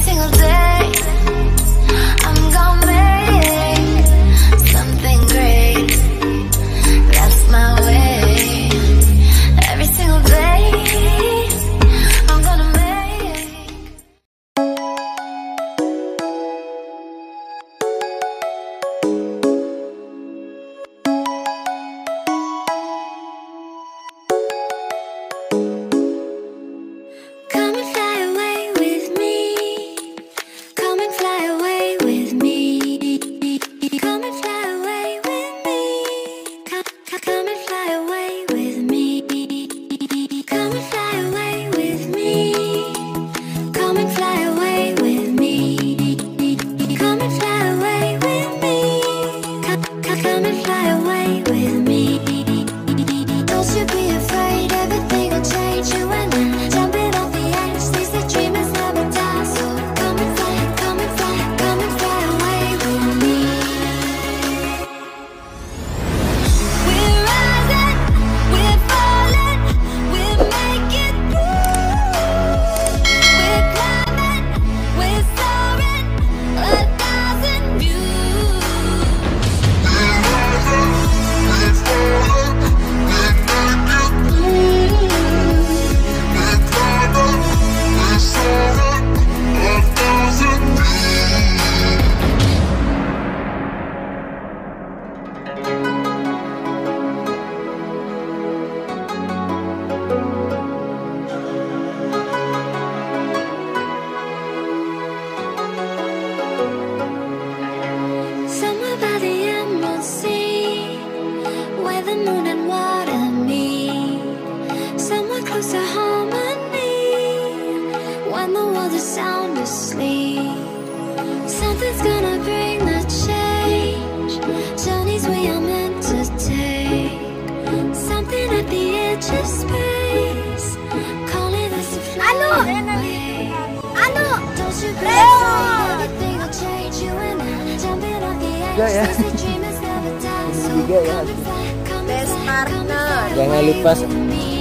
single day I'm gonna make something great. That's my way. Every single day I'm gonna make. Come and fly away with me. Come and fly away with me. Come and fly away with me. Come and fly away with me. Come and fly away with me. Come and fly away with me. Come and fly away with me. Come and fly away with me. Don't you be afraid, everything will change. You and I jumping off the edge. They say dreamers never die, so come and fly, come and fly, come and fly away with me. We're rising, we're falling, we're making through. We're climbing, we're soaring, 1,000 views. We're rising, we're falling, we're making through. We're climbing, we're soaring, 1,000 Somewhere by the Emerald Sea, where the moon and water meet. Somewhere close to harmony, when the world is sound asleep. Something's gonna bring the change, journeys we are meant to take. Something at the edge of space, calling us to fly away. Don't you be afraid, everything will change. You and I jumping off the edge. They say dreamers never die, so come and fly, come and fly, come and fly Jangan lupa away with me.